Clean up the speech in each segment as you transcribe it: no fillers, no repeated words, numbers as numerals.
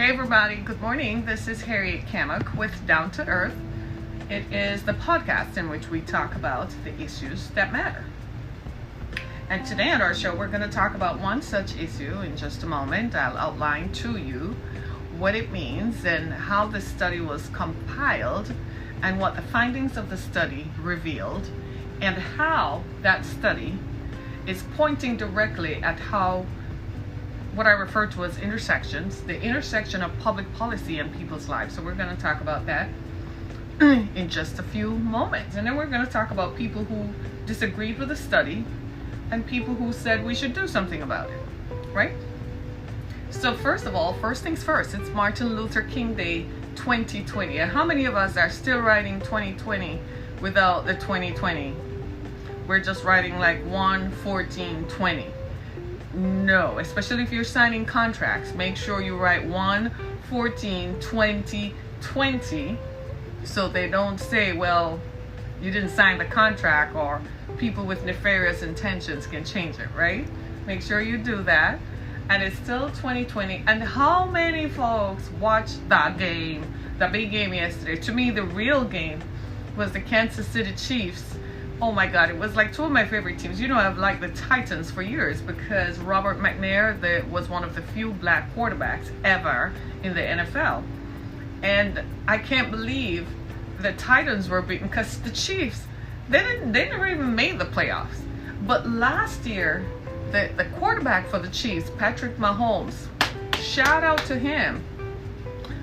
Hey everybody, good morning. This is Harriet Kamak with Down to Earth. It is the podcast in which we talk about the issues that matter. And today on our show, we're going to talk about one such issue in just a moment. I'll outline to you what it means and how the study was compiled and what the findings of the study revealed and how that study is pointing directly at how what I refer to as intersections, the intersection of public policy and people's lives. So we're going to talk about that in just a few moments. And then we're going to talk about people who disagreed with the study and people who said we should do something about it, right? So first of all, first things first, it's Martin Luther King Day 2020. And how many of us are still writing 2020 without the 2020? We're just writing like 1/14/20. No, especially if you're signing contracts, make sure you write 1/14/2020 so they don't say, well, you didn't sign the contract, or people with nefarious intentions can change it, right? Make sure you do that. And it's still 2020. And how many folks watched that game, the big game yesterday? To me, the real game was the Kansas City Chiefs. Oh my God, it was like two of my favorite teams. You know, I've liked the Titans for years because Robert McNair was one of the few black quarterbacks ever in the NFL. And I can't believe the Titans were beaten because the Chiefs, they never even made the playoffs. But last year, the quarterback for the Chiefs, Patrick Mahomes, shout out to him.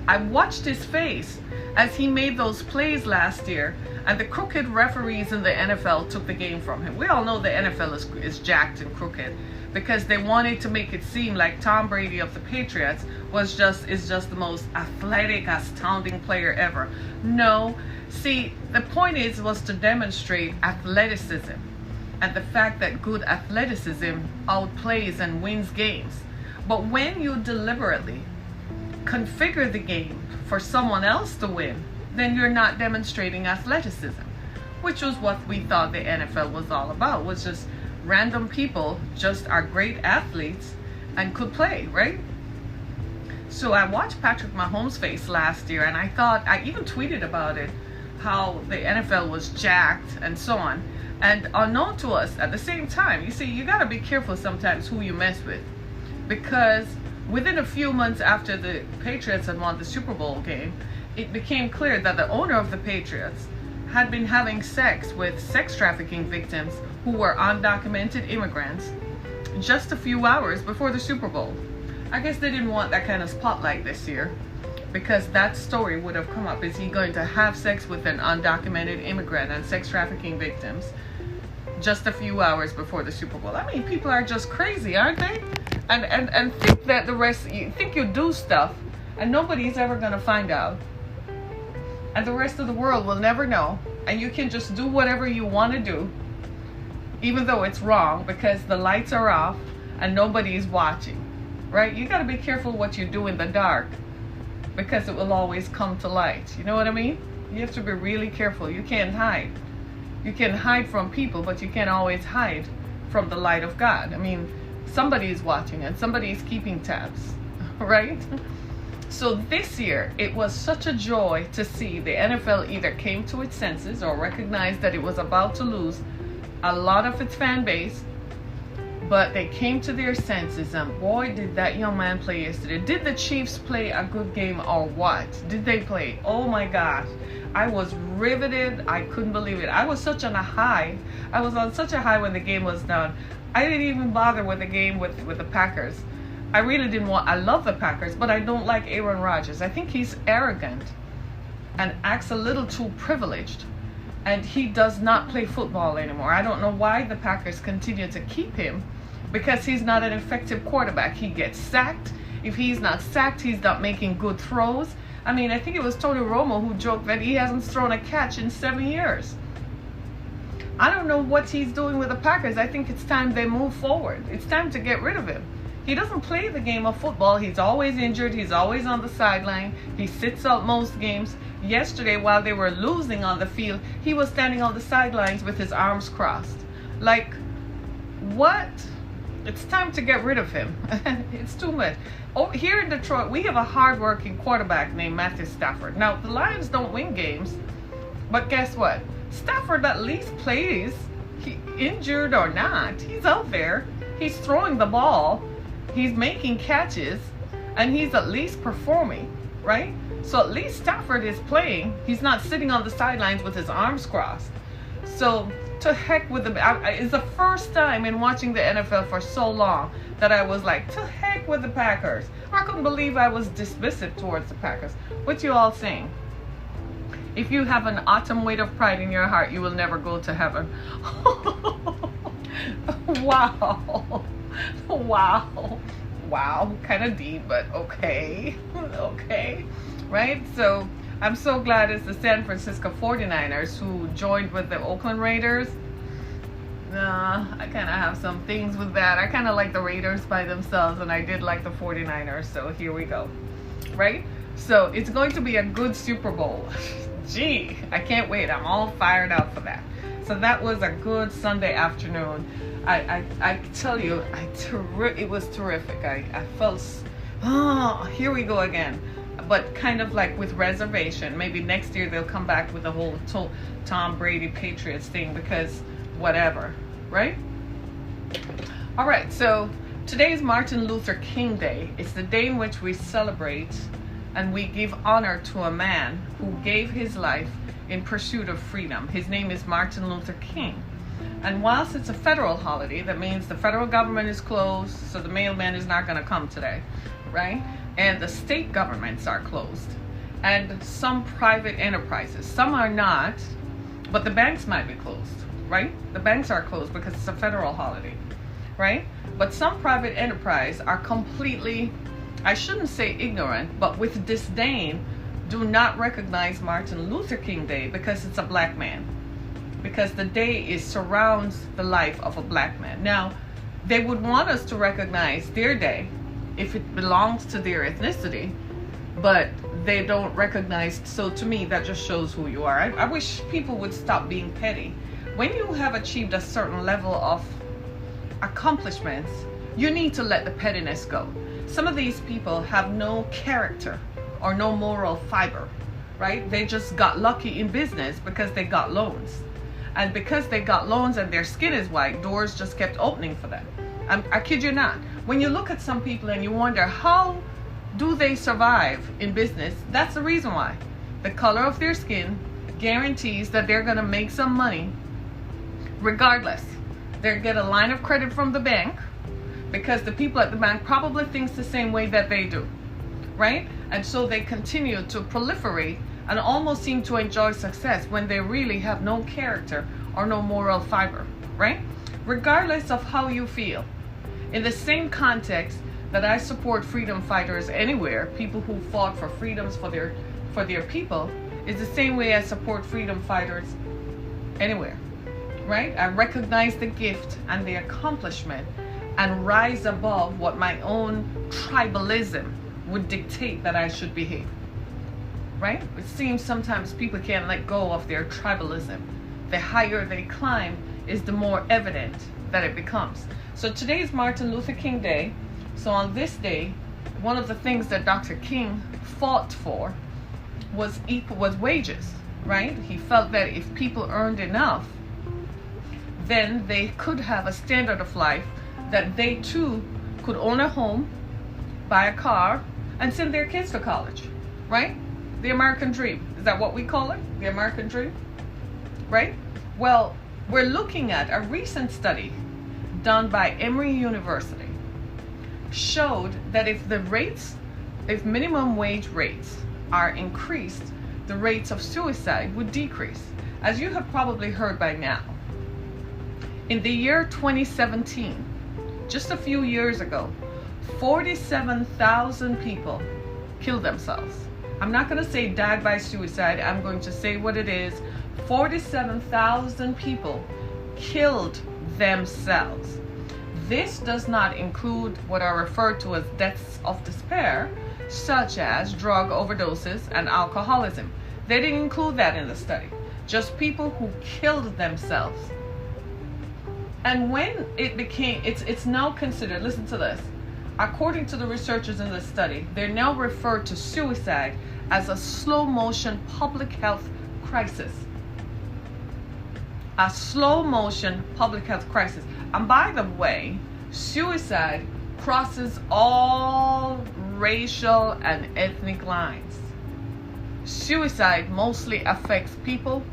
I watched his face as he made those plays last year, and the crooked referees in the NFL took the game from him. We all know the NFL is jacked and crooked because they wanted to make it seem like Tom Brady of the Patriots is just the most athletic, astounding player ever. No, see, the point was to demonstrate athleticism and the fact that good athleticism outplays and wins games. But when you deliberately configure the game for someone else to win, then you're not demonstrating athleticism, which was what we thought the NFL was all about, was just random people just are great athletes and could play, right? So I watched Patrick Mahomes' face last year, and I thought, I even tweeted about it, how the NFL was jacked and so on. And unknown to us at the same time, you see, you got to be careful sometimes who you mess with, because within a few months after the Patriots had won the Super Bowl game, it became clear that the owner of the Patriots had been having sex with sex trafficking victims who were undocumented immigrants just a few hours before the Super Bowl. I guess they didn't want that kind of spotlight this year because that story would have come up. Is he going to have sex with an undocumented immigrant and sex trafficking victims just a few hours before the Super Bowl? I mean, people are just crazy, aren't they? And think that you think you do stuff and nobody's ever going to find out. And the rest of the world will never know. And you can just do whatever you want to do, even though it's wrong, because the lights are off and nobody's watching, right? You got to be careful what you do in the dark because it will always come to light. You know what I mean? You have to be really careful. You can't hide. You can hide from people, but you can't always hide from the light of God. I mean, somebody is watching and somebody is keeping tabs, right? So this year, it was such a joy to see the NFL either came to its senses or recognized that it was about to lose a lot of its fan base, but they came to their senses, and boy, did that young man play yesterday. Did the Chiefs play a good game or what? Did they play? Oh my gosh. I was riveted. I couldn't believe it. I was such on a high. I was on such a high when the game was done. I didn't even bother with the game with the Packers. I really didn't I love the Packers, but I don't like Aaron Rodgers. I think he's arrogant and acts a little too privileged. And he does not play football anymore. I don't know why the Packers continue to keep him, because he's not an effective quarterback. He gets sacked. If he's not sacked, he's not making good throws. I mean, I think it was Tony Romo who joked that he hasn't thrown a catch in 7 years. I don't know what he's doing with the Packers. I think it's time they move forward. It's time to get rid of him. He doesn't play the game of football. He's always injured. He's always on the sideline. He sits out most games. Yesterday, while they were losing on the field, he was standing on the sidelines with his arms crossed. Like, what? It's time to get rid of him. It's too much. Oh, here in Detroit, we have a hardworking quarterback named Matthew Stafford. Now, the Lions don't win games, but guess what? Stafford at least plays. He, injured or not, he's out there. He's throwing the ball. He's making catches, and he's at least performing, right? So at least Stafford is playing. He's not sitting on the sidelines with his arms crossed. So to heck with it's the first time in watching the NFL for so long that I was like, to heck with the Packers. I couldn't believe I was dismissive towards the Packers. What you all saying? If you have an atom weight of pride in your heart, you will never go to heaven. Wow. Wow. Kind of deep, but okay. Okay. Right? So I'm so glad it's the San Francisco 49ers who joined with the Oakland Raiders. I kind of have some things with that. I kind of like the Raiders by themselves, and I did like the 49ers, so here we go. Right? So it's going to be a good Super Bowl. Gee, I can't wait. I'm all fired up for that. So that was a good Sunday afternoon. I tell you, it was terrific. I felt, here we go again. But kind of like with reservation. Maybe next year they'll come back with the whole Tom Brady Patriots thing, because whatever, right? All right, so today is Martin Luther King Day. It's the day in which we celebrate and we give honor to a man who gave his life in pursuit of freedom. His name is Martin Luther King. And whilst it's a federal holiday, that means the federal government is closed, so the mailman is not going to come today, right? And the state governments are closed. And some private enterprises, some are not, but the banks might be closed, right? The banks are closed because it's a federal holiday, right? But some private enterprise are completely, I shouldn't say ignorant, but with disdain, do not recognize Martin Luther King Day because it's a black man. Because the day surrounds the life of a black man. Now, they would want us to recognize their day if it belongs to their ethnicity, but they don't recognize. So to me, that just shows who you are. I wish people would stop being petty. When you have achieved a certain level of accomplishments, you need to let the pettiness go. Some of these people have no character or no moral fiber, right? They just got lucky in business because they got loans. And because they got loans and their skin is white, doors just kept opening for them. I kid you not. When you look at some people and you wonder, how do they survive in business? That's the reason why. The color of their skin guarantees that they're going to make some money regardless. They get a line of credit from the bank because the people at the bank probably thinks the same way that they do, right? And so they continue to proliferate and almost seem to enjoy success when they really have no character or no moral fiber, right? Regardless of how you feel. In the same context that I support freedom fighters anywhere, people who fought for freedoms for their people, is the same way I support freedom fighters anywhere, right? I recognize the gift and the accomplishment and rise above what my own tribalism would dictate that I should behave. Right? It seems sometimes people can't let go of their tribalism. The higher they climb is the more evident that it becomes. So today is Martin Luther King Day. So on this day, one of the things that Dr. King fought for was wages, right? He felt that if people earned enough, then they could have a standard of life that they too could own a home, buy a car, and send their kids to college, right? The American dream. Is that what we call it? The American dream? Right? Well, we're looking at a recent study done by Emory University showed that if minimum wage rates are increased, the rates of suicide would decrease. As you have probably heard by now, in the year 2017, just a few years ago, 47,000 people killed themselves. I'm not going to say died by suicide. I'm going to say what it is. 47,000 people killed themselves. This does not include what are referred to as deaths of despair, such as drug overdoses and alcoholism. They didn't include that in the study. Just people who killed themselves. And when it became, it's now considered, listen to this, according to the researchers in this study, they now refer to suicide as a slow motion public health crisis. A slow motion public health crisis. And by the way, suicide crosses all racial and ethnic lines. Suicide mostly affects people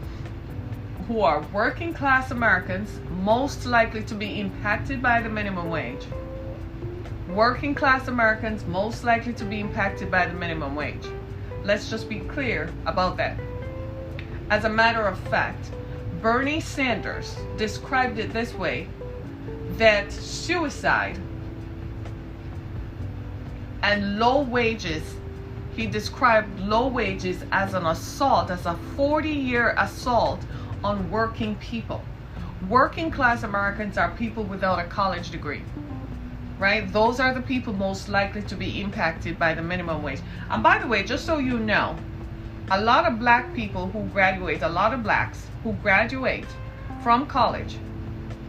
who are working class Americans, most likely to be impacted by the minimum wage. Working class Americans most likely to be impacted by the minimum wage. Let's just be clear about that. As a matter of fact, Bernie Sanders described it this way, that suicide and low wages, he described low wages as an assault, as a 40-year assault on working people. Working class Americans are people without a college degree, right? Those are the people most likely to be impacted by the minimum wage. And by the way, just so you know, a lot of black people who graduate, a lot of blacks who graduate from college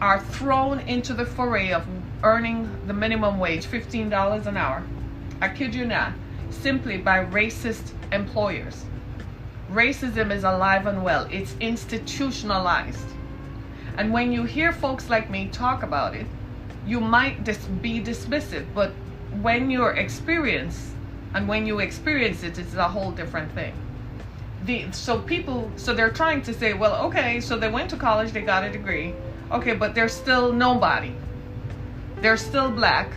are thrown into the foray of earning the minimum wage, $15 an hour. I kid you not, simply by racist employers. Racism is alive and well. It's institutionalized. And when you hear folks like me talk about it, you might be dismissive, but when you experience it, it's a whole different thing. So they're trying to say, well, okay, so they went to college, they got a degree. Okay, but they're still nobody. They're still black.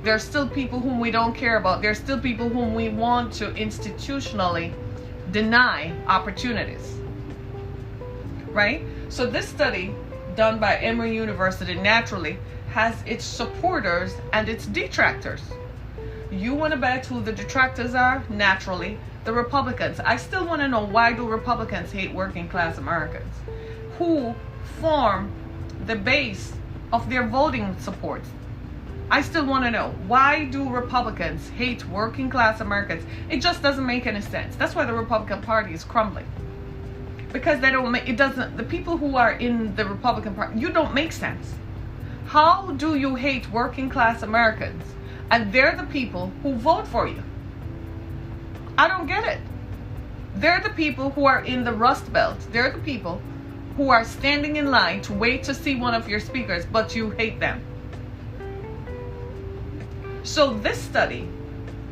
They're still people whom we don't care about. They're still people whom we want to institutionally deny opportunities, right? So this study done by Emory University naturally has its supporters and its detractors. You want to bet who the detractors are? Naturally, the Republicans. I still want to know, why do Republicans hate working class Americans who form the base of their voting support? I still want to know, why do Republicans hate working class Americans? It just doesn't make any sense. That's why the Republican Party is crumbling. Because the people who are in the Republican Party, you don't make sense. How do you hate working class Americans and they're the people who vote for you? I don't get it. They're the people who are in the Rust Belt. They're the people who are standing in line to wait to see one of your speakers, but you hate them. So this study,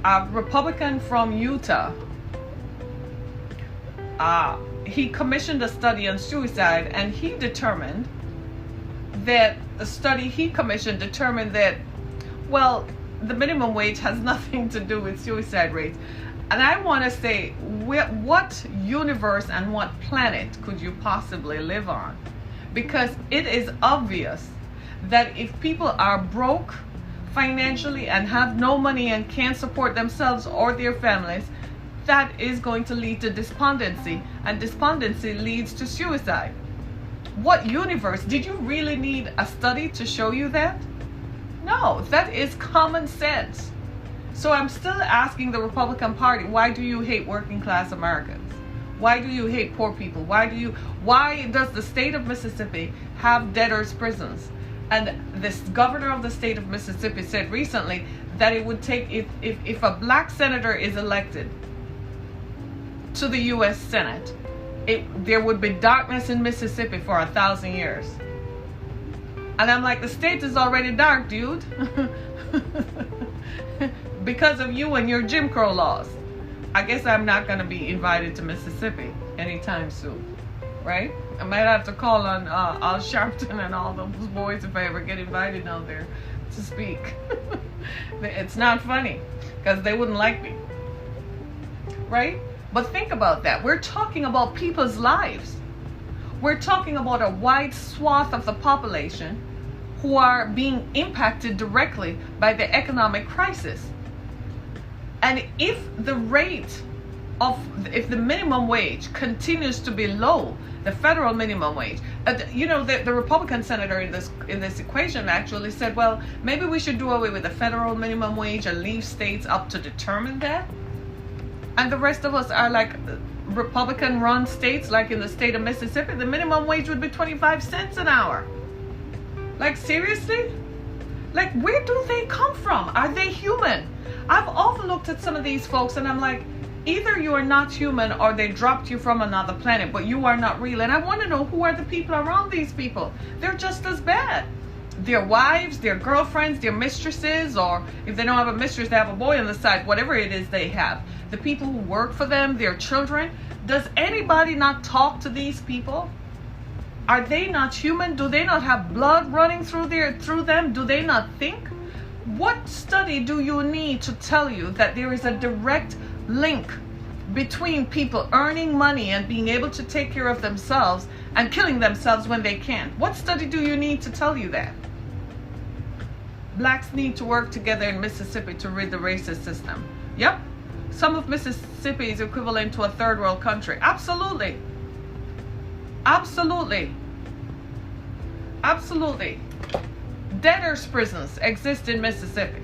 a Republican from Utah, he commissioned a study on suicide, and he determined that the study he commissioned determined that, well, the minimum wage has nothing to do with suicide rates. And I want to say, what universe and what planet could you possibly live on? Because it is obvious that if people are broke financially and have no money and can't support themselves or their families, that is going to lead to despondency, and despondency leads to suicide. What universe? Did you really need a study to show you that? No, that is common sense. So I'm still asking the Republican Party, why do you hate working class Americans? Why do you hate poor people? Why does the state of Mississippi have debtors' prisons? And this governor of the state of Mississippi said recently that it would take, if a black senator is elected to the U.S. Senate, there would be darkness in Mississippi for 1,000 years. And I'm like, the state is already dark, dude. Because of you and your Jim Crow laws. I guess I'm not going to be invited to Mississippi anytime soon, right? I might have to call on Al Sharpton and all those boys if I ever get invited down there to speak. It's not funny, because they wouldn't like me, right? But think about that. We're talking about people's lives. We're talking about a wide swath of the population who are being impacted directly by the economic crisis. And if the minimum wage continues to be low, the federal minimum wage, the Republican senator in this equation actually said, well, maybe we should do away with the federal minimum wage and leave states up to determine that. And the rest of us are like Republican-run states, like in the state of Mississippi, the minimum wage would be 25 cents an hour. Like, seriously? Like, where do they come from? Are they human? I've often looked at some of these folks and I'm like, either you are not human or they dropped you from another planet, but you are not real. And I want to know, who are the people around these people? They're just as bad. Their wives, their girlfriends, their mistresses, or if they don't have a mistress, they have a boy on the side, whatever it is they have. The people who work for them, their children. Does anybody not talk to these people? Are they not human? Do they not have blood running through them? Do they not think? What study do you need to tell you that there is a direct link between people earning money and being able to take care of themselves and killing themselves when they can't? What study do you need to tell you that? Blacks need to work together in Mississippi to rid the racist system. Yep. Some of Mississippi is equivalent to a third world country. Absolutely. Absolutely. Absolutely. Debtors' prisons exist in Mississippi.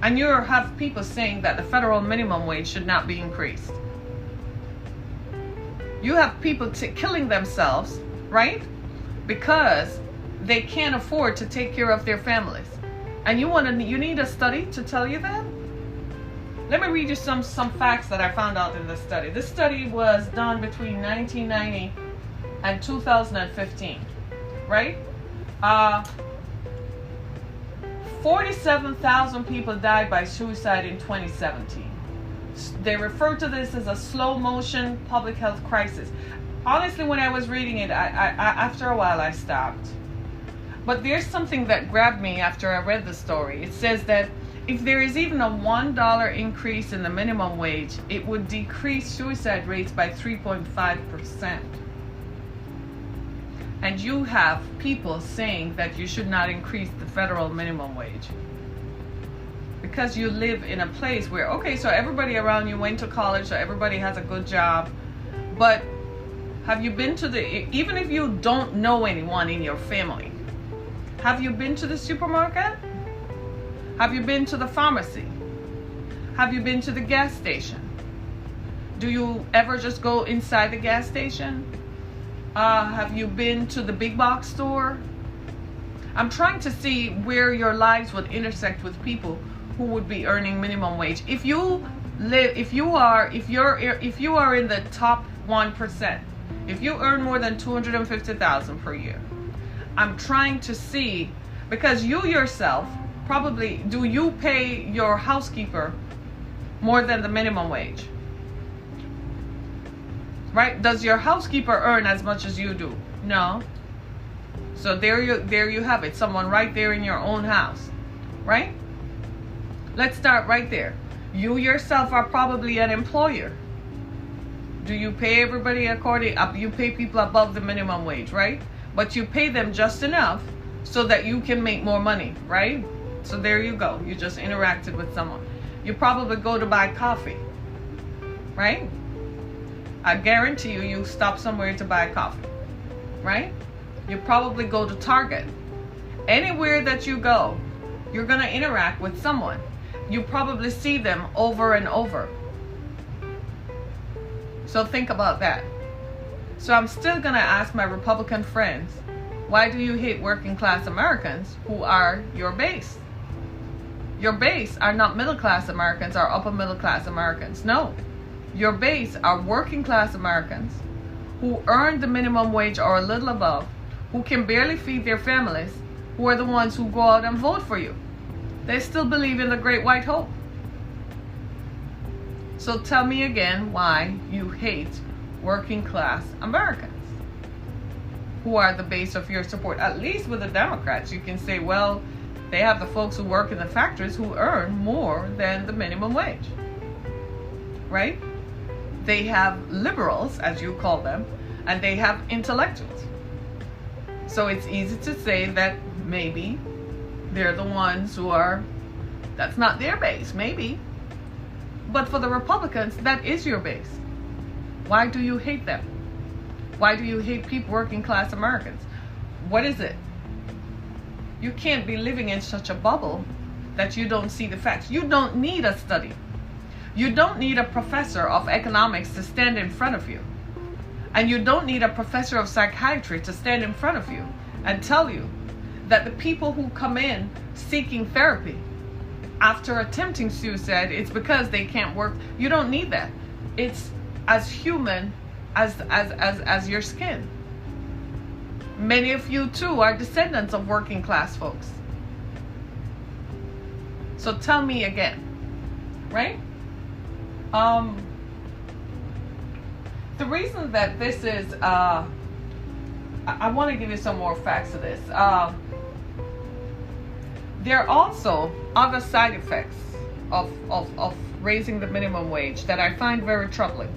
And you have people saying that the federal minimum wage should not be increased. You have people killing themselves, right? Because they can't afford to take care of their families. And you need a study to tell you that? Let me read you some facts that I found out in this study. This study was done between 1990 and 2015, right? 47,000 people died by suicide in 2017. They refer to this as a slow motion public health crisis. Honestly, when I was reading it, I after a while I stopped. But there's something that grabbed me after I read the story. It says that if there is even a $1 increase in the minimum wage, it would decrease suicide rates by 3.5%. And you have people saying that you should not increase the federal minimum wage. Because you live in a place where, okay, so everybody around you went to college, so everybody has a good job. But have you been to even if you don't know anyone in your family, have you been to the supermarket? Have you been to the pharmacy? Have you been to the gas station? Do you ever just go inside the gas station? Have you been to the big box store? I'm trying to see where your lives would intersect with people who would be earning minimum wage. If you are in the top 1%, if you earn more than $250,000 per year, I'm trying to see, because you yourself probably, do you pay your housekeeper more than the minimum wage? Right? Does your housekeeper earn as much as you do? No. So there you have it. Someone right there in your own house, right? Let's start right there. You yourself are probably an employer. Do you pay everybody you pay people above the minimum wage, right? But you pay them just enough so that you can make more money, right? So there you go. You just interacted with someone. You probably go to buy coffee, right? I guarantee you stop somewhere to buy coffee, right? You probably go to Target. Anywhere that you go, you're going to interact with someone. You probably see them over and over. So think about that. So I'm still going to ask my Republican friends, why do you hate working class Americans who are your base? Your base are not middle class Americans or upper middle class Americans. No. Your base are working class Americans who earn the minimum wage or a little above, who can barely feed their families, who are the ones who go out and vote for you. They still believe in the Great White Hope. So tell me again why you hate working class Americans who are the base of your support. At least with the Democrats, you can say, well, they have the folks who work in the factories who earn more than the minimum wage, right? They have liberals, as you call them, and they have intellectuals. So it's easy to say that maybe they're the ones who are, that's not their base, maybe. But for the Republicans, that is your base. Why do you hate them? Why do you hate people, working class Americans? What is it? You can't be living in such a bubble that you don't see the facts. You don't need a study. You don't need a professor of economics to stand in front of you. And you don't need a professor of psychiatry to stand in front of you and tell you that the people who come in seeking therapy after attempting suicide, it's because they can't work. You don't need that. It's as human as your skin. Many of you too are descendants of working class folks. So tell me again, right? The reason that this is, I want to give you some more facts of this. There are also other side effects of raising the minimum wage that I find very troubling.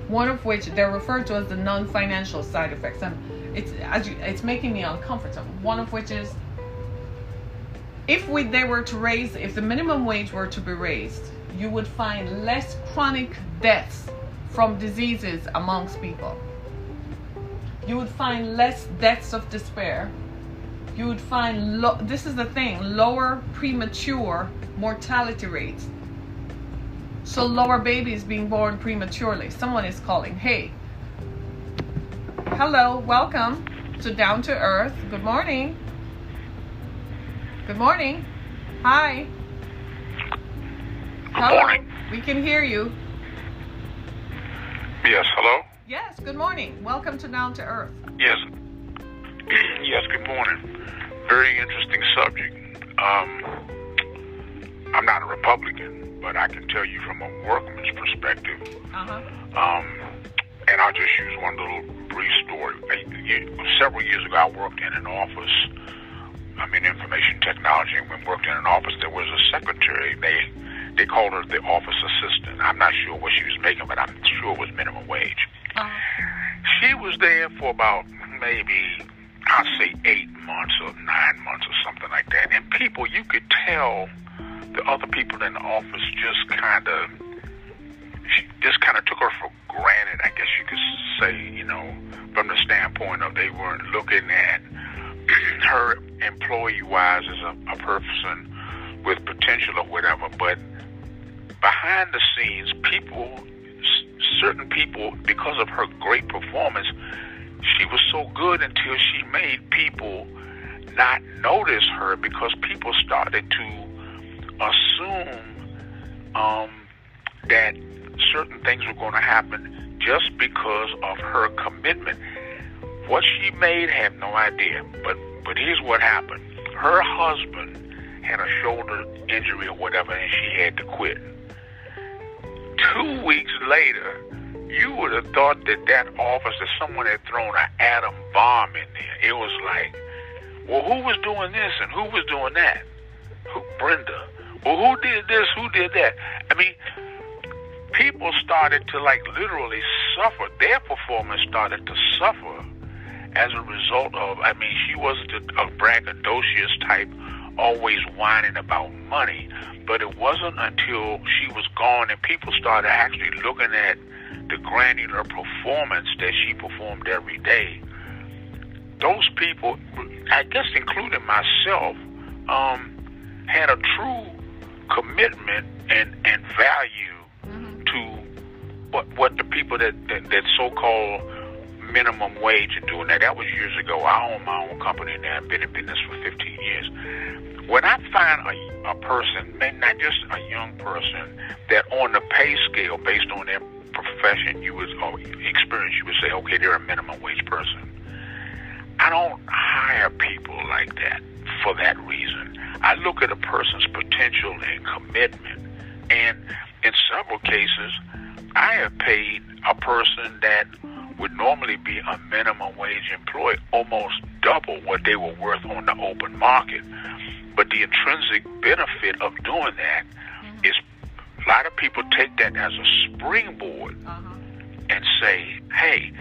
One of which they're referred to as the non-financial side effects, and it's making me uncomfortable. One of which is, if the minimum wage were to be raised, you would find less chronic deaths from diseases amongst people. You would find less deaths of despair. You would find, this is the thing, lower premature mortality rates. So lower babies being born prematurely. Someone is calling. Hey. Hello, welcome to Down to Earth. Good morning. Good morning. Hi. Good morning. We can hear you. Yes, hello? Yes, good morning. Welcome to Down to Earth. Yes. Yes, good morning. Very interesting subject. I'm not a Republican, but I can tell you from a workman's perspective. And I'll just use one little brief story. Several years ago, I worked in an office. I'm in information technology, and when I worked in an office, there was a secretary. They called her the office assistant. I'm not sure what she was making, but I'm sure it was minimum wage. She was there for about maybe, I'd say 8 months or 9 months or something like that. And people, you could tell the other people in the office just kind of took her for granted, I guess you could say, from the standpoint of they weren't looking at her employee-wise as a person with potential or whatever. But behind the scenes, certain people, because of her great performance, she was so good until she made people not notice her, because people started to assume that certain things were going to happen just because of her commitment. What she made, I have no idea. But here's what happened. Her husband had a shoulder injury or whatever, and she had to quit. 2 weeks later, you would have thought that office, that someone had thrown an atom bomb in there. It was like, well, who was doing this and who was doing that? Brenda. Well, who did this? Who did that? I mean, people started to literally suffer. Their performance started to suffer as a result of, she wasn't a braggadocious type, always whining about money. But it wasn't until she was gone and people started actually looking at the granular performance that she performed every day. Those people, I guess including myself, had a true commitment and value to what the people that so-called minimum wage are doing. Now, that was years ago. I own my own company now. I've been in business for 15 years. When I find a person, maybe not just a young person, that on the pay scale, based on their profession, or experience, you would say, okay, they're a minimum wage person. I don't hire people like that for that reason. I look at a person's potential and commitment. And in several cases, I have paid a person that would normally be a minimum wage employee almost double what they were worth on the open market. But the intrinsic benefit of doing that is a lot of people take that as a springboard and say, hey,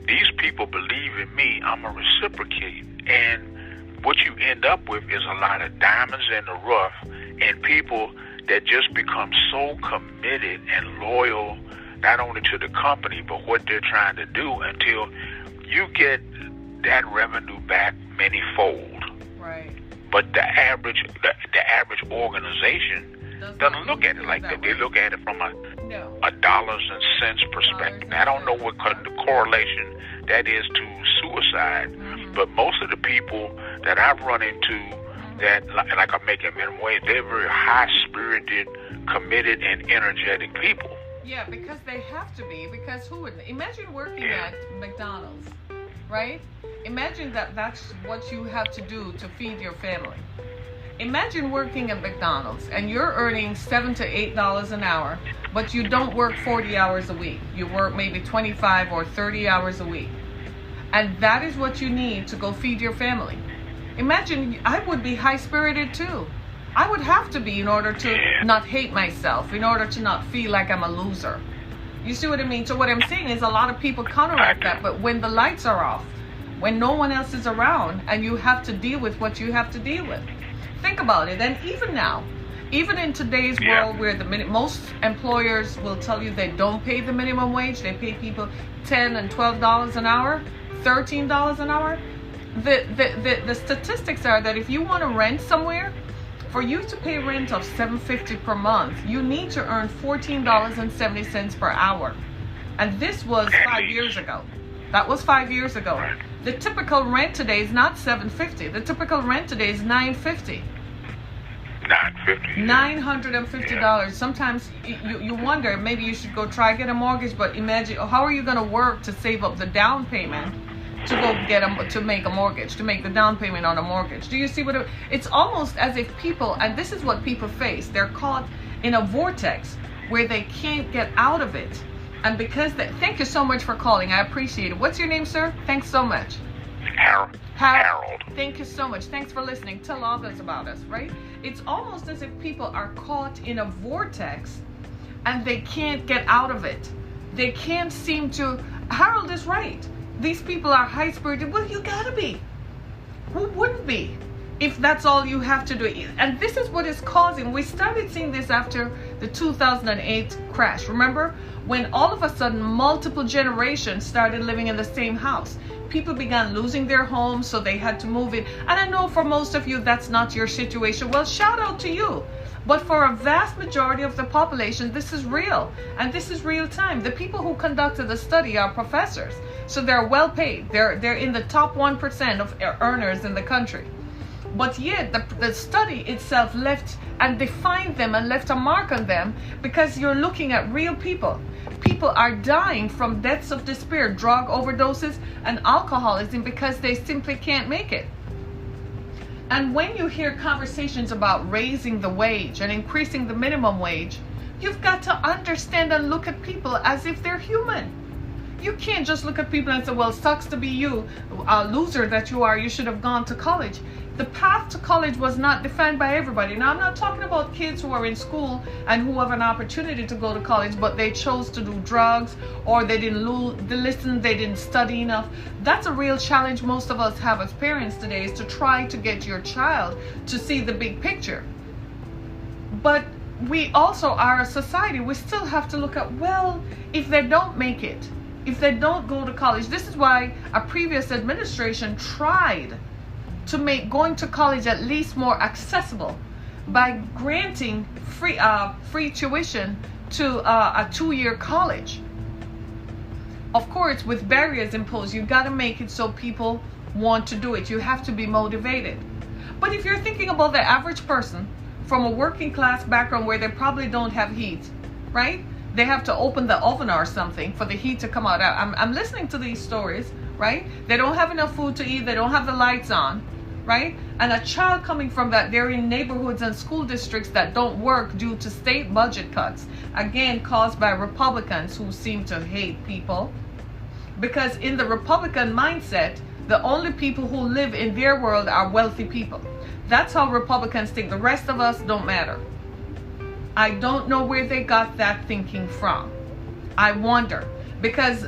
these people believe in me, I'm going to reciprocate. And what you end up with is a lot of diamonds in the rough and people that just become so committed and loyal, not only to the company, but what they're trying to do, until you get that revenue back many-fold. Right. But the average organization doesn't look at it like that. They look at it from a dollars and cents perspective. I don't know what the correlation that is to suicide, but most of the people that I've run into that, like I'm making minimum wage, they're very high-spirited, committed, and energetic people. Yeah, because they have to be. Because who would imagine working at McDonald's, right? Imagine that's what you have to do to feed your family. Imagine working at McDonald's and you're earning $7 to $8 an hour, but you don't work 40 hours a week. You work maybe 25 or 30 hours a week. And that is what you need to go feed your family. Imagine, I would be high-spirited too. I would have to be in order to not hate myself, in order to not feel like I'm a loser. You see what I mean? So what I'm saying is a lot of people counteract that, but when the lights are off, when no one else is around, and you have to deal with what you have to deal with. Think about it. And even now, even in today's world where most employers will tell you they don't pay the minimum wage, they pay people $10 and $12 an hour, $13 an hour. The statistics are that if you want to rent somewhere, for you to pay rent of $7.50 per month, you need to earn $14.70 per hour. And this was 5 years ago. That was 5 years ago. The typical rent today is not $7.50. The typical rent today is $9.50. $950. Sometimes you wonder, maybe you should go try get a mortgage, but imagine, how are you going to work to save up the down payment to go to make a mortgage, to make the down payment on a mortgage? Do you see what it's almost as if people, and this is what people face, they're caught in a vortex where they can't get out of it. And because thank you so much for calling. I appreciate it. What's your name, sir? Thanks so much. Harold. Thank you so much. Thanks for listening. Tell others about us, right? It's almost as if people are caught in a vortex and they can't get out of it. They can't seem to. Harold is right. These people are high-spirited. Well, you gotta be. Who wouldn't be if that's all you have to do? And this is what is causing. We started seeing this after the 2008 crash. Remember? When all of a sudden multiple generations started living in the same house. People began losing their homes, so they had to move in. And I know for most of you that's not your situation. Well, shout out to you. But for a vast majority of the population, this is real. And this is real time. The people who conducted the study are professors. So they're well paid. They're in the top 1% of earners in the country. But yet the study itself left and defined them and left a mark on them, because you're looking at real people. People are dying from deaths of despair, drug overdoses, and alcoholism because they simply can't make it. And when you hear conversations about raising the wage and increasing the minimum wage, you've got to understand and look at people as if they're human. You can't just look at people and say, well, sucks to be you, a loser that you are, you should have gone to college. The path to college was not defined by everybody. Now, I'm not talking about kids who are in school and who have an opportunity to go to college, but they chose to do drugs, or they didn't listen, they didn't study enough. That's a real challenge most of us have as parents today, is to try to get your child to see the big picture. But we also are a society. We still have to look at, well, if they don't make it, if they don't go to college. This is why a previous administration tried to make going to college at least more accessible by granting free tuition to a 2-year college. Of course, with barriers imposed, you got to make it so people want to do it. You have to be motivated. But if you're thinking about the average person from a working class background where they probably don't have heat, right? They have to open the oven or something for the heat to come out. I'm listening to these stories, right? They don't have enough food to eat. They don't have the lights on, right? And a child coming from that, they're in neighborhoods and school districts that don't work due to state budget cuts, again caused by Republicans who seem to hate people. Because in the Republican mindset, the only people who live in their world are wealthy people. That's how Republicans think. The rest of us don't matter. I don't know where they got that thinking from. I wonder, because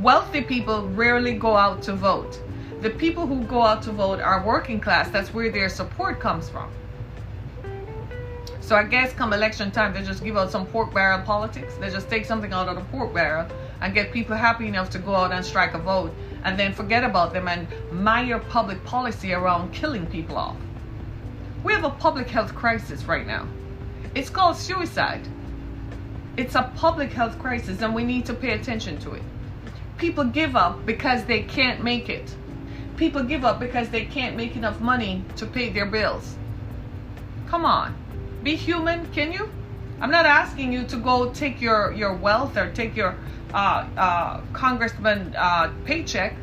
wealthy people rarely go out to vote. The people who go out to vote are working class. That's where their support comes from. So I guess come election time, they just give out some pork barrel politics. They just take something out of the pork barrel and get people happy enough to go out and strike a vote, and then forget about them and mire public policy around killing people off. We have a public health crisis right now. It's called suicide. It's a public health crisis, and we need to pay attention to it. People give up because they can't make it. People give up because they can't make enough money to pay their bills. Come on. Be human, can you? I'm not asking you to go take your wealth or take your congressman paycheck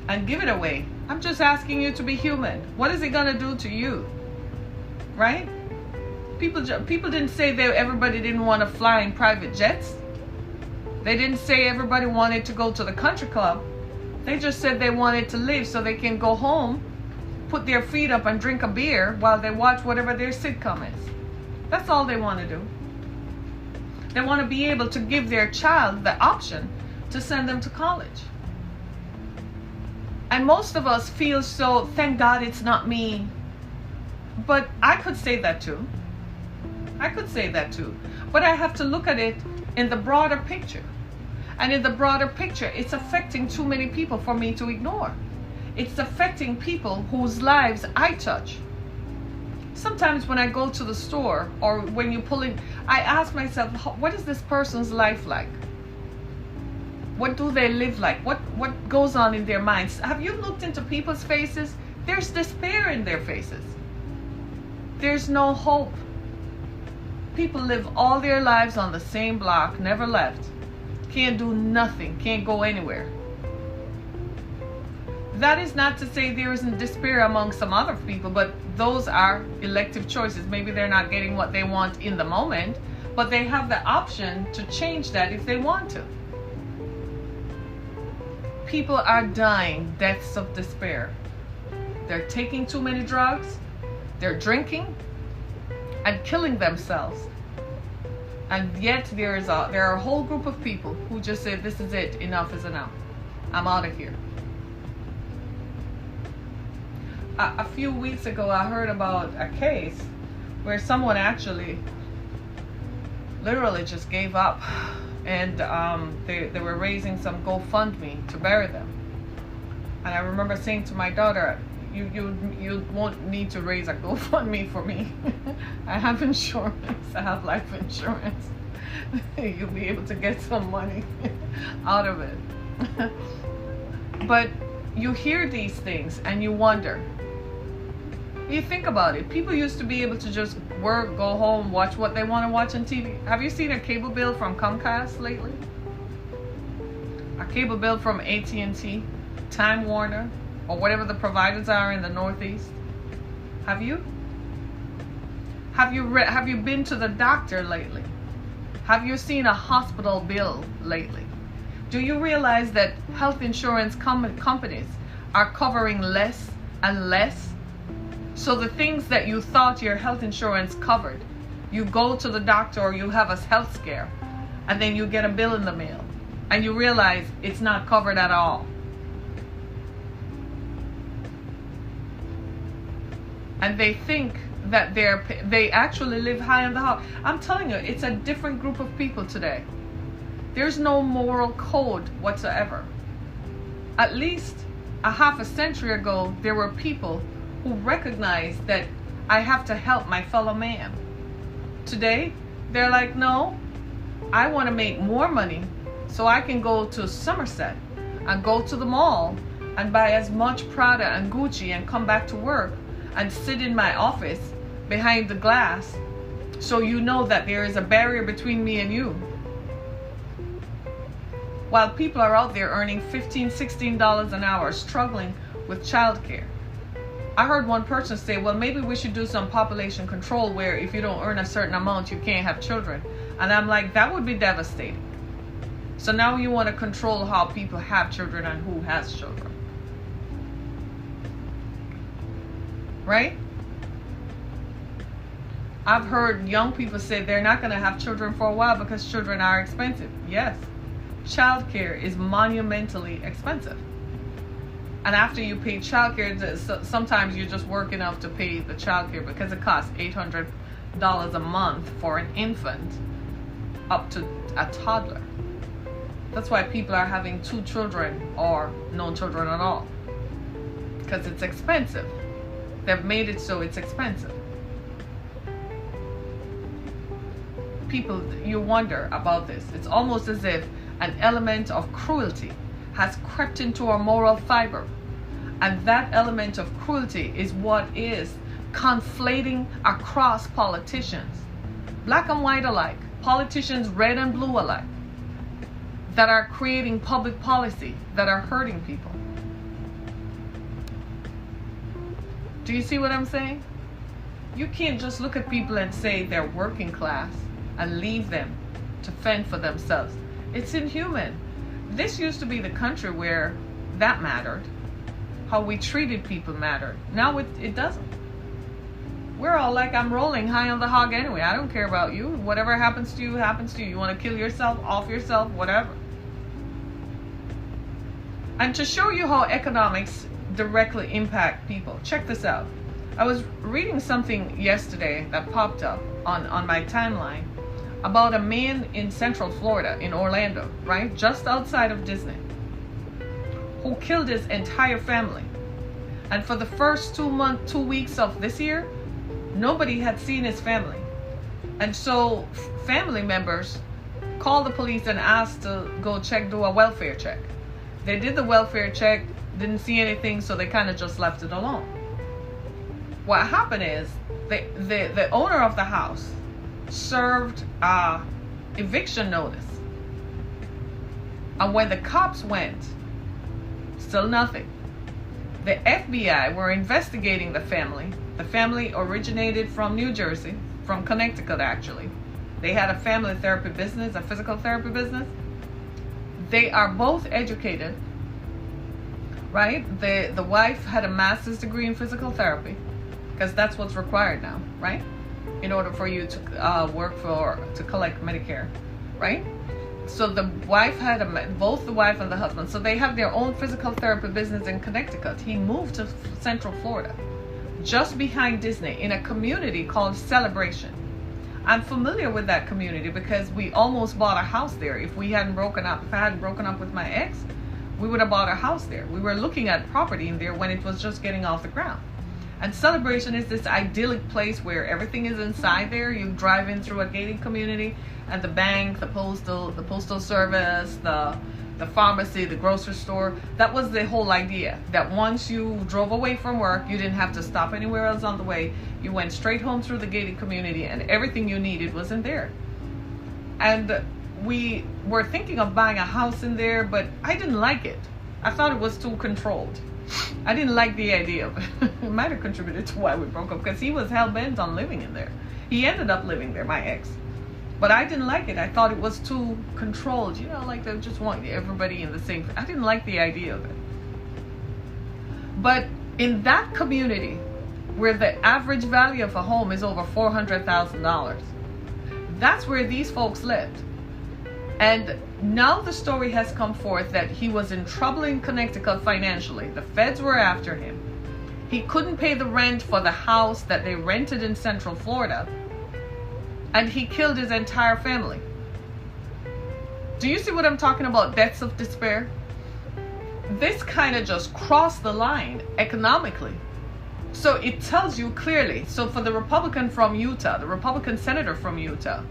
and give it away. I'm just asking you to be human. What is it going to do to you? Right? People didn't say that everybody didn't want to fly in private jets. They didn't say everybody wanted to go to the country club. They just said they wanted to live so they can go home, put their feet up and drink a beer while they watch whatever their sitcom is. That's all they want to do. They want to be able to give their child the option to send them to college. And most of us feel so, thank God it's not me. But I could say that too. But I have to look at it in the broader picture. And in the broader picture, it's affecting too many people for me to ignore. It's affecting people whose lives I touch. Sometimes when I go to the store or when you pull in, I ask myself, what is this person's life like? What do they live like? What goes on in their minds? Have you looked into people's faces? There's despair in their faces. There's no hope. People live all their lives on the same block, never left. Can't do nothing, can't go anywhere. That is not to say there isn't despair among some other people, but those are elective choices. Maybe they're not getting what they want in the moment, but they have the option to change that if they want to. People are dying deaths of despair. They're taking too many drugs, they're drinking, and killing themselves. And yet there are a whole group of people who just say, this is it, enough is enough. I'm out of here. A few weeks ago, I heard about a case where someone actually literally just gave up, and they were raising some GoFundMe to bury them. And I remember saying to my daughter, you won't need to raise a GoFundMe for me. I have insurance. I have life insurance. You'll be able to get some money out of it. But you hear these things and you wonder. You think about it. People used to be able to just work, go home, watch what they want to watch on TV. Have you seen a cable bill from Comcast lately? A cable bill from AT&T, Time Warner, or whatever the providers are in the Northeast? Have you? Have you been to the doctor lately? Have you seen a hospital bill lately? Do you realize that health insurance companies are covering less and less? So the things that you thought your health insurance covered, you go to the doctor or you have a health scare, and then you get a bill in the mail, and you realize it's not covered at all. And they think that they actually live high in the house. I'm telling you, it's a different group of people today. There's no moral code whatsoever. At least a half a century ago, there were people who recognized that I have to help my fellow man. Today, they're like, no, I want to make more money so I can go to Somerset and go to the mall and buy as much Prada and Gucci and come back to work and sit in my office behind the glass, so you know that there is a barrier between me and you. While people are out there earning $15, $16 an hour, struggling with childcare. I heard one person say, well, maybe we should do some population control where if you don't earn a certain amount, you can't have children. And I'm like, that would be devastating. So now you want to control how people have children and who has children. Right? I've heard young people say they're not going to have children for a while because children are expensive. Yes, childcare is monumentally expensive. And after you pay childcare, sometimes you just work enough to pay the childcare because it costs $800 a month for an infant up to a toddler. That's why people are having 2 children or no children at all, because it's expensive. They've made it so it's expensive. People, you wonder about this. It's almost as if an element of cruelty has crept into our moral fiber, And that element of cruelty is what is conflating across politicians, black and white alike, politicians red and blue alike, that are creating public policy that are hurting people. Do you see what I'm saying? You can't just look at people and say they're working class and leave them to fend for themselves. It's inhuman. This used to be the country where that mattered. How we treated people mattered. Now it doesn't. We're all like, I'm rolling high on the hog anyway. I don't care about you. Whatever happens to you, happens to you. You want to kill yourself, off yourself, whatever. And to show you how economics directly impact people, check this out. I was reading something yesterday that popped up on my timeline about a man in Central Florida, in Orlando, right? Just outside of Disney, who killed his entire family. And for the first 2 weeks of this year, nobody had seen his family. And so family members called the police and asked to go do a welfare check. They did the welfare check, didn't see anything, so they kind of just left it alone. What happened is the owner of the house served a eviction notice. And when the cops went, still nothing. The FBI were investigating the family. The family originated from New Jersey, from Connecticut actually. They had a family therapy business, a physical therapy business. They are both educated, right? The wife had a master's degree in physical therapy, because that's what's required now, right? In order for you to work to collect Medicare, right? So the wife had both the wife and the husband. So they have their own physical therapy business in Connecticut. He moved to Central Florida, just behind Disney, in a community called Celebration. I'm familiar with that community because we almost bought a house there. If I hadn't broken up with my ex, we would have bought a house there. We were looking at property in there when it was just getting off the ground. And Celebration is this idyllic place where everything is inside there. You drive in through a gated community, and the bank, the postal service, the pharmacy, the grocery store. That was the whole idea, that once you drove away from work, you didn't have to stop anywhere else on the way. You went straight home through the gated community, and everything you needed was in there. And we were thinking of buying a house in there, but I didn't like it. I thought it was too controlled. I didn't like the idea of it. It might have contributed to why we broke up, because he was hell-bent on living in there. He ended up living there, my ex. But I didn't like it. I thought it was too controlled. You know, like they just want everybody in the same. I didn't like the idea of it. But in that community, where the average value of a home is over $400,000, that's where these folks lived. And now the story has come forth that he was in trouble in Connecticut financially. The feds were after him. He couldn't pay the rent for the house that they rented in Central Florida. And he killed his entire family. Do you see what I'm talking about? Deaths of despair. This kind of just crossed the line economically. So it tells you clearly. So for the Republican from Utah, the Republican senator from Utah,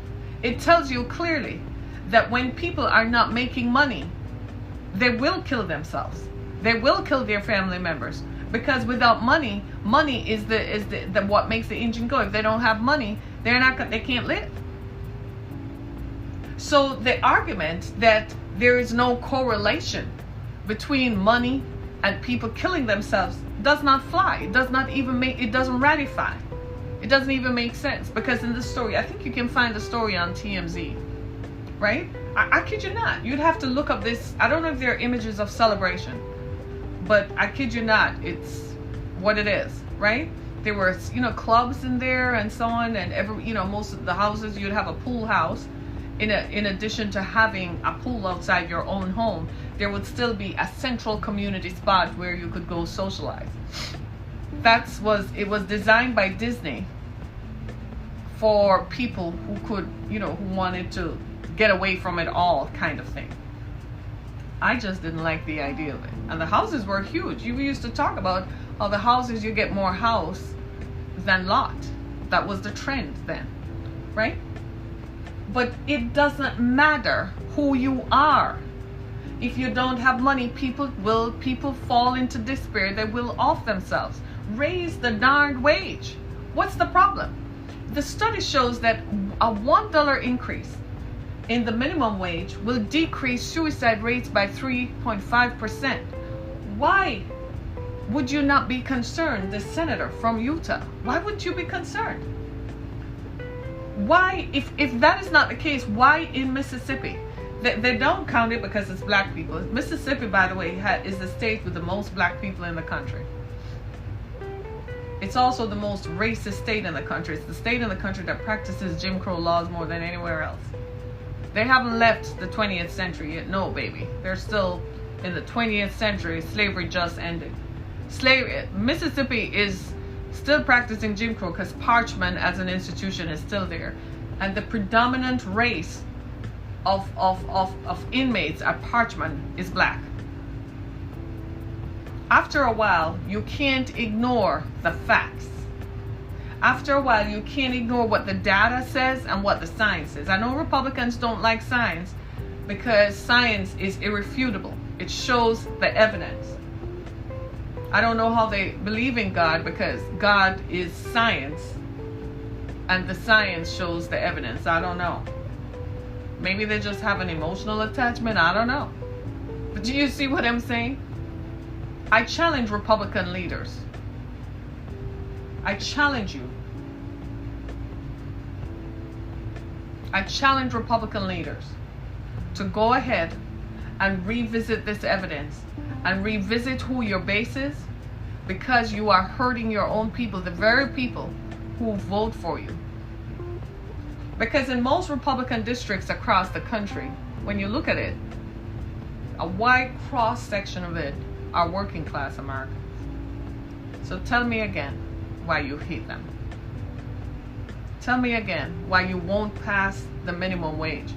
it tells you clearly that when people are not making money, they will kill themselves. They will kill their family members, because without money, money is the what makes the engine go. If they don't have money, they can't live. So the argument that there is no correlation between money and people killing themselves does not fly. It doesn't ratify. It doesn't even make sense, because in the story, I think you can find the story on TMZ, right? I kid you not. You'd have to look up this. I don't know if there are images of Celebration, but I kid you not, it's what it is, right? There were, clubs in there and so on, and most of the houses, you'd have a pool house. In addition to having a pool outside your own home, there would still be a central community spot where you could go socialize. It was designed by Disney for people who wanted to get away from it all, kind of thing. I just didn't like the idea of it. And the houses were huge. You used to talk about how the houses, you get more house than lot. That was the trend then, right? But it doesn't matter who you are. If you don't have money, people fall into despair. They will off themselves. Raise the darned wage. What's the problem? The study shows that a $1 increase in the minimum wage will decrease suicide rates by 3.5%. Why would you not be concerned? The senator from Utah, why would you be concerned? Why, if that is not the case, why in Mississippi? They don't count it because it's black people. Mississippi, by the way, is the state with the most black people in the country. It's also the most racist state in the country. It's the state in the country that practices Jim Crow laws more than anywhere else. They haven't left the 20th century yet. No, baby. They're still in the 20th century. Slavery just ended. Mississippi is still practicing Jim Crow because parchment as an institution is still there. And the predominant race of inmates at parchment is black. After a while, you can't ignore the facts. After a while, you can't ignore what the data says and what the science says. I know Republicans don't like science because science is irrefutable. It shows the evidence. I don't know how they believe in God because God is science and the science shows the evidence. I don't know. Maybe they just have an emotional attachment. I don't know. But do you see what I'm saying? I challenge Republican leaders. I challenge you. I challenge Republican leaders to go ahead and revisit this evidence and revisit who your base is, because you are hurting your own people, the very people who vote for you. Because in most Republican districts across the country, when you look at it, a wide cross section of it are working class Americans. So tell me again why you hate them. Tell me again why you won't pass the minimum wage.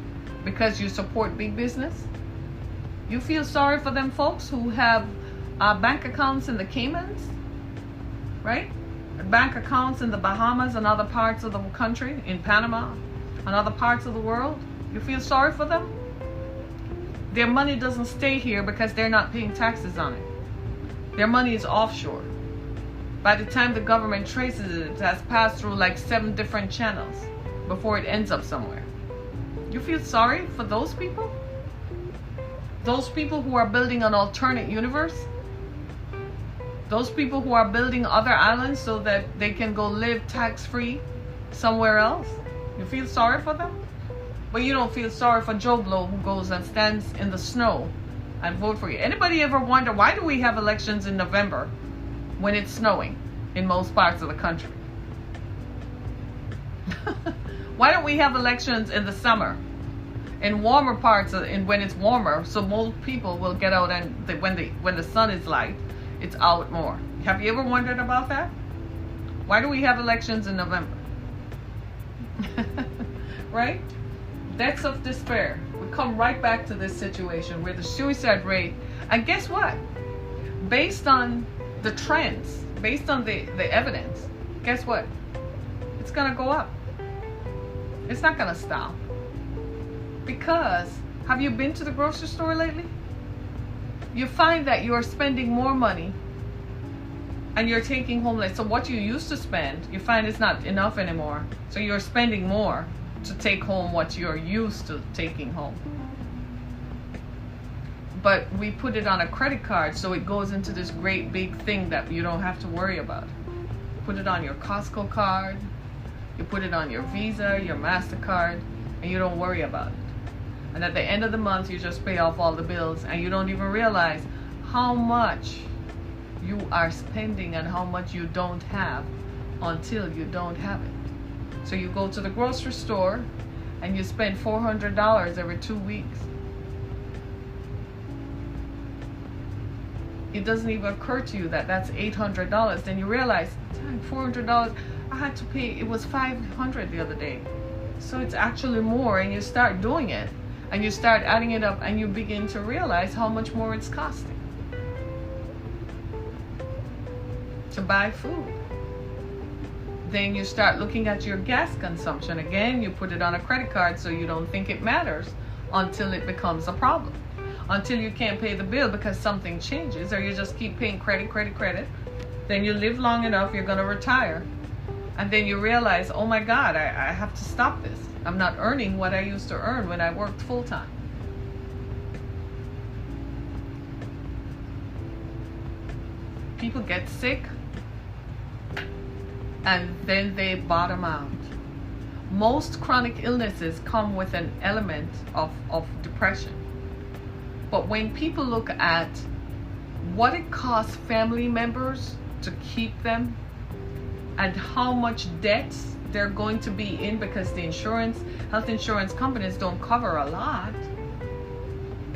Because you support big business? You feel sorry for them folks who have bank accounts in the Caymans, right? Bank accounts in the Bahamas and other parts of the country, in Panama and other parts of the world. You feel sorry for them? Their money doesn't stay here because they're not paying taxes on it. Their money is offshore. By the time the government traces it, it has passed through like 7 different channels before it ends up somewhere. You feel sorry for those people? Those people who are building an alternate universe? Those people who are building other islands so that they can go live tax-free somewhere else? You feel sorry for them? But you don't feel sorry for Joe Blow who goes and stands in the snow and vote for you. Anybody ever wonder why do we have elections in November when it's snowing in most parts of the country? Why don't we have elections in the summer, in warmer parts, when it's warmer, so most people will get out and when the sun is light, it's out more. Have you ever wondered about that? Why do we have elections in November? Right? Deaths of despair. We come right back to this situation where the suicide rate, and guess what? Based on the trends, based on the evidence, guess what? It's going to go up. It's not going to stop. Because, have you been to the grocery store lately? You find that you're spending more money and you're taking home less. So what you used to spend, you find it's not enough anymore. So you're spending more to take home what you're used to taking home. But we put it on a credit card, so it goes into this great big thing that you don't have to worry about. Put it on your Costco card, you put it on your Visa, your MasterCard, and you don't worry about it. And at the end of the month, you just pay off all the bills, and you don't even realize how much you are spending and how much you don't have until you don't have it. So you go to the grocery store and you spend $400 every 2 weeks. It doesn't even occur to you that that's $800. Then you realize, $400, I had to pay, it was $500 the other day. So it's actually more, and you start doing it and you start adding it up and you begin to realize how much more it's costing to buy food. Then you start looking at your gas consumption. Again, you put it on a credit card so you don't think it matters until it becomes a problem. until you can't pay the bill because something changes, or you just keep paying credit. Then you live long enough, you're going to retire. And then you realize, oh my God, I have to stop this. I'm not earning what I used to earn when I worked full time. People get sick and then they bottom out. Most chronic illnesses come with an element of depression. But when people look at what it costs family members to keep them and how much debt they're going to be in because the health insurance companies don't cover a lot,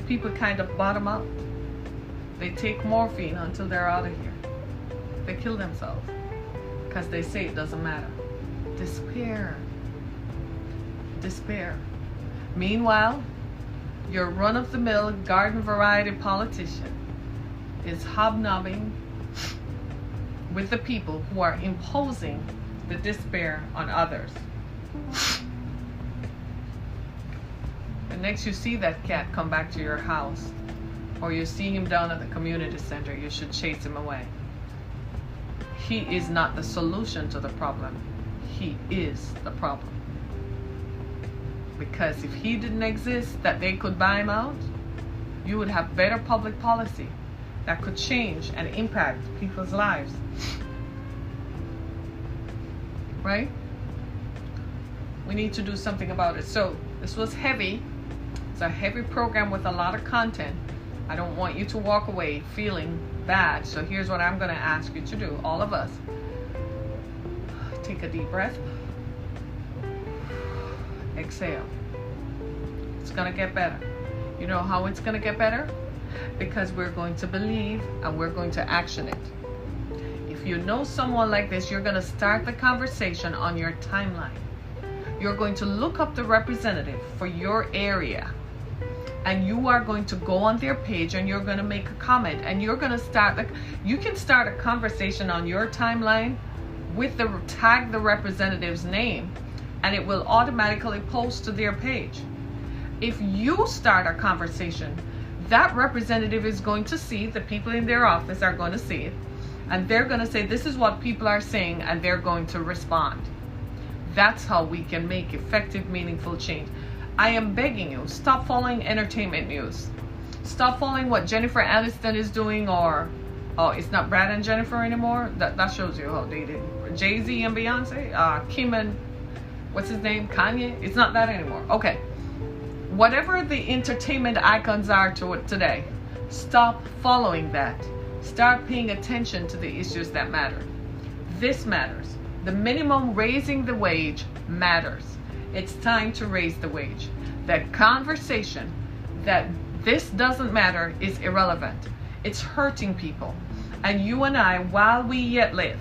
people kind of bottom out. They take morphine until they're out of here. They kill themselves because they say it doesn't matter. Despair. Meanwhile, your run-of-the-mill garden variety politician is hobnobbing with the people who are imposing the despair on others. And next you see that cat come back to your house, or you see him down at the community center, you should chase him away. He is not the solution to the problem. He is the problem. Because if he didn't exist, that they could buy him out, you would have better public policy that could change and impact people's lives. Right? We need to do something about it. So this was heavy. It's a heavy program with a lot of content. I don't want you to walk away feeling bad. So here's what I'm going to ask you to do, all of us. Take a deep breath. Exhale. It's going to get better. You know how it's going to get better? Because we're going to believe and we're going to action it. If you know someone like this, you're going to start the conversation on your timeline. You're going to look up the representative for your area, and you are going to go on their page and you're going to make a comment, and you're going to start you can start a conversation on your timeline with tag the representative's name, and it will automatically post to their page. If you start a conversation, that representative is going to see, the people in their office are going to see it, and they're going to say, this is what people are saying, and they're going to respond. That's how we can make effective, meaningful change. I am begging you, stop following entertainment news. Stop following what Jennifer Aniston is doing, or, oh, it's not Brad and Jennifer anymore. That shows you how they did. Jay-Z and Beyonce, Kim and, what's his name, Kanye? It's not that anymore. Okay. Whatever the entertainment icons are to it today, stop following that. Start paying attention to the issues that matter. This matters. The minimum raising the wage matters. It's time to raise the wage. That conversation that this doesn't matter is irrelevant. It's hurting people. And you and I, while we yet live,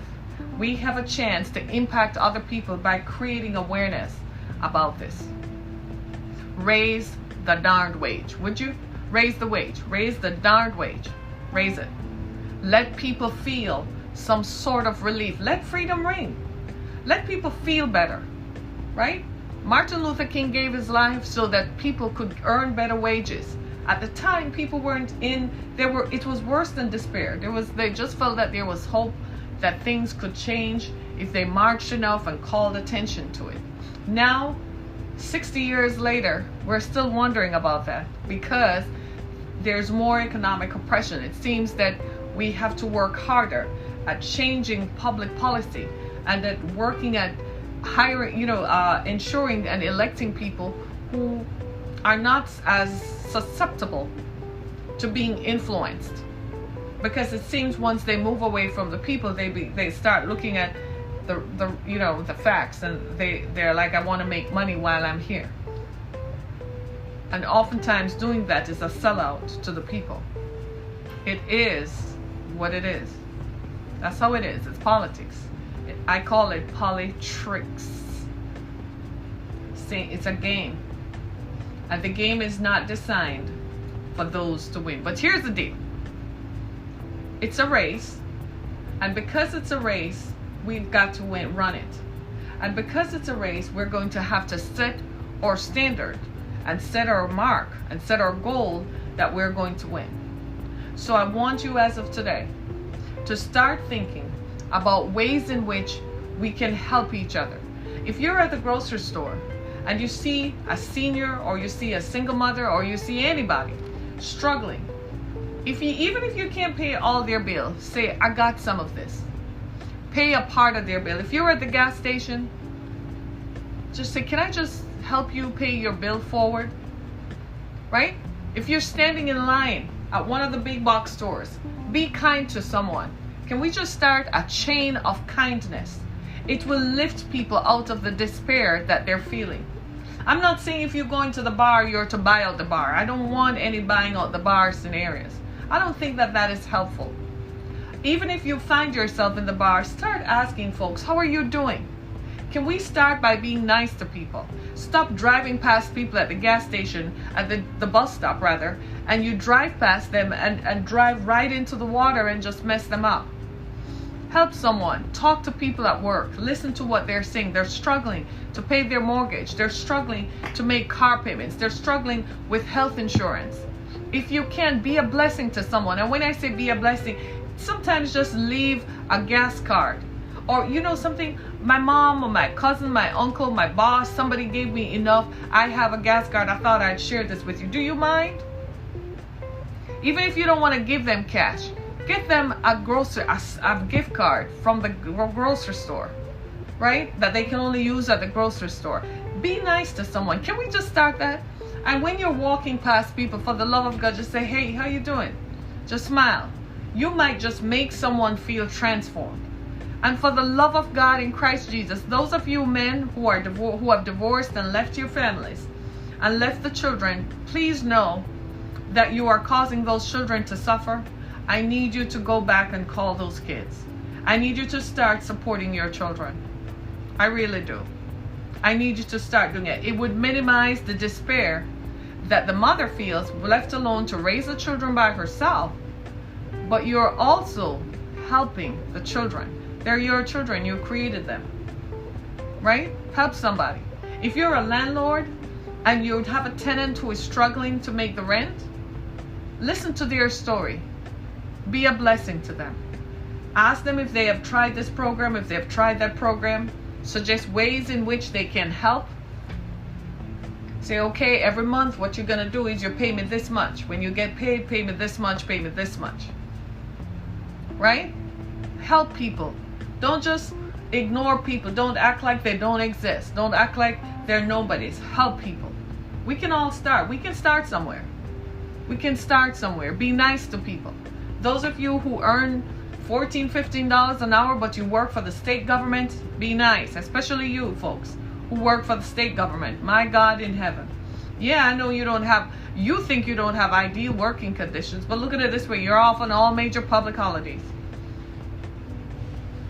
we have a chance to impact other people by creating awareness about this. Raise the darned wage, would you? Raise the wage. Raise the darned wage. Raise it. Let people feel some sort of relief. Let freedom ring. Let people feel better, right? Martin Luther King gave his life so that people could earn better wages. At the time, people weren't in, it was worse than despair. They just felt that there was hope that things could change if they marched enough and called attention to it. Now, 60 years later, we're still wondering about that because there's more economic oppression. It seems that we have to work harder at changing public policy and at working at hiring, ensuring and electing people who are not as susceptible to being influenced. Because it seems once they move away from the people, they start looking at the facts, and they're like, I want to make money while I'm here. And oftentimes doing that is a sellout to the people. It is what it is. That's how it is. It's politics. I call it politricks. See, it's a game. And the game is not designed for those to win. But here's the deal. It's a race. And because it's a race, we've got to run it. And because it's a race, we're going to have to set our standard and set our mark and set our goal that we're going to win. So I want you as of today to start thinking about ways in which we can help each other. If you're at the grocery store and you see a senior, or you see a single mother, or you see anybody struggling, even if you can't pay all their bill, say, I got some of this. Pay a part of their bill. If you're at the gas station, just say, can I just help you pay your bill forward? Right? If you're standing in line at one of the big box stores, be kind to someone. Can we just start a chain of kindness? It will lift people out of the despair that they're feeling. I'm not saying if you're going to the bar, you're to buy out the bar. I don't want any buying out the bar scenarios. I don't think that that is helpful. Even if you find yourself in the bar, start asking folks, how are you doing? Can we start by being nice to people? Stop driving past people at the gas station, at the bus stop rather, and you drive past them and drive right into the water and just mess them up. Help someone. Talk to people at work. Listen to what they're saying. They're struggling to pay their mortgage. They're struggling to make car payments. They're struggling with health insurance. If you can, be a blessing to someone. And when I say be a blessing, sometimes just leave a gas card. Or you know something, my mom or my cousin, my uncle, my boss, somebody gave me enough. I have a gas card. I thought I'd share this with you. Do you mind? Even if you don't want to give them cash, get them a gift card from the grocery store, right? That they can only use at the grocery store. Be nice to someone. Can we just start that? And when you're walking past people, for the love of God, just say, hey, how you doing? Just smile. You might just make someone feel transformed. And for the love of God in Christ Jesus, those of you men who have divorced and left your families and left the children, please know that you are causing those children to suffer. I need you to go back and call those kids. I need you to start supporting your children. I really do. I need you to start doing it. It would minimize the despair that the mother feels left alone to raise the children by herself, but you're also helping the children. They're your children. You created them, right? Help somebody. If you're a landlord and you have a tenant who is struggling to make the rent, listen to their story. Be a blessing to them. Ask them if they have tried this program, if they have tried that program. Suggest ways in which they can help. Say, okay, every month what you're going to do is you pay me this much. When you get paid, pay me this much, pay me this much. Right? Help people. Don't just ignore people. Don't act like they don't exist. Don't act like they're nobodies. Help people. We can all start. We can start somewhere. We can start somewhere. Be nice to people. Those of you who earn $14, $15 an hour, but you work for the state government, be nice. Especially you folks who work for the state government. My God in heaven. Yeah, I know you think you don't have ideal working conditions, but look at it this way. You're off on all major public holidays.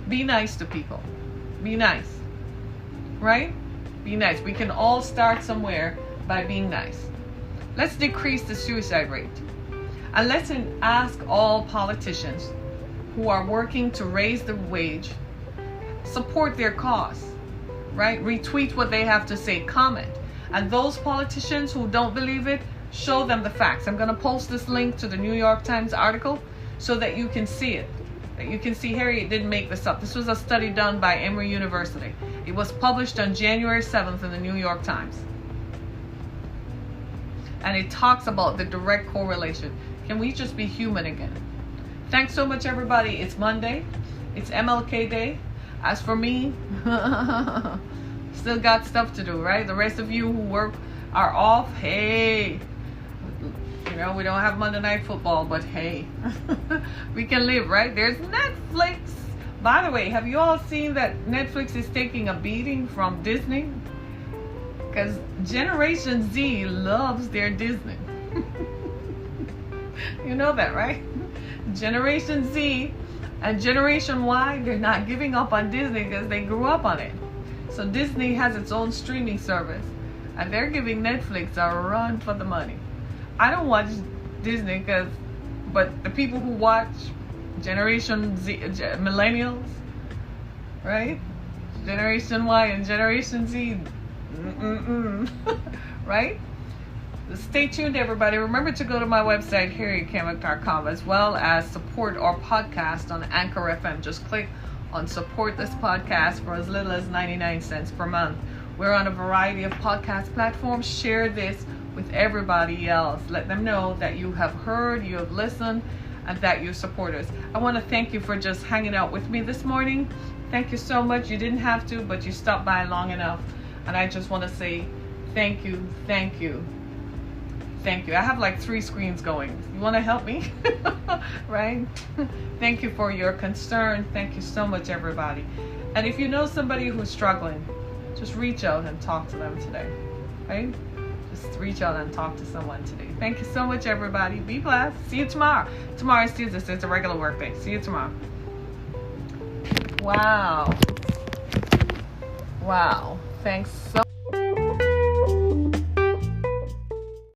Be nice to people. Be nice. Right? Be nice. We can all start somewhere by being nice. Let's decrease the suicide rate. And let's ask all politicians who are working to raise the wage, support their cause, right? Retweet what they have to say, comment. And those politicians who don't believe it, show them the facts. I'm going to post this link to the New York Times article so that you can see it. That you can see Harriet didn't make this up. This was a study done by Emory University. It was published on January 7th in the New York Times. And it talks about the direct correlation. Can we just be human again? Thanks so much, everybody. It's Monday. It's MLK Day. As for me, still got stuff to do, right? The rest of you who work are off. Hey, you know, we don't have Monday Night Football, but hey, we can live, right? There's Netflix. By the way, have you all seen that Netflix is taking a beating from Disney? Because Generation Z loves their Disney. You know that, right? Generation Z and Generation Y, they're not giving up on Disney because they grew up on it. So Disney has its own streaming service, and they're giving Netflix a run for the money. I don't watch Disney but the people who watch Generation Z, millennials, right? Generation Y and Generation Z, right? Stay tuned, everybody. Remember to go to my website, harrietkamek.com, as well as support our podcast on Anchor FM. Just click on support this podcast for as little as 99 cents per month. We're on a variety of podcast platforms. Share this with everybody else. Let them know that you have heard, you have listened, and that you support us. I want to thank you for just hanging out with me this morning. Thank you so much. You didn't have to, but you stopped by long enough. And I just want to say thank you, thank you, thank you. I have like 3 screens going. You want to help me? Right? Thank you for your concern. Thank you so much, everybody. And if you know somebody who's struggling, just reach out and talk to them today. Right? Just reach out and talk to someone today. Thank you so much, everybody. Be blessed. See you tomorrow. Tomorrow is Tuesday. It's a regular work day. See you tomorrow. Wow. Wow. Thanks so much.